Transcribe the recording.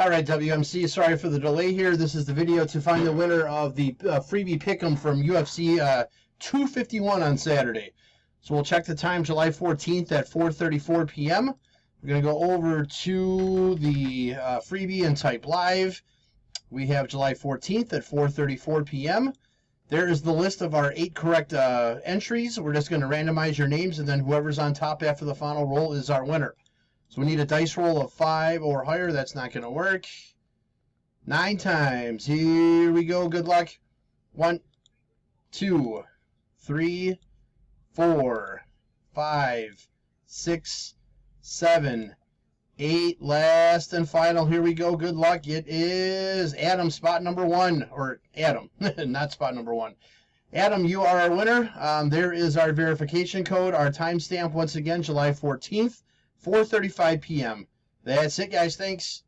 All right, WMC, sorry for the delay here. This is the video to find the winner of the freebie pick'em from UFC 251 on Saturday. So we'll check the time, July 14th at 4:34 p.m. We're going to go over to the freebie and type live. We have July 14th at 4:34 p.m. There is the list of our 8 correct entries. We're just going to randomize your names, and then whoever's on top after the final roll is our winner. So we need a dice roll of 5 or higher. That's not going to work. 9 times. Here we go. Good luck. 1, 2, 3, 4, 5, 6, 7, 8. Last and final. Here we go. Good luck. It is Adam, spot number 1. Or Adam, not spot number 1. Adam, you are our winner. There is our verification code. Our timestamp, once again, July 14th. 4:35 p.m. That's it, guys. Thanks.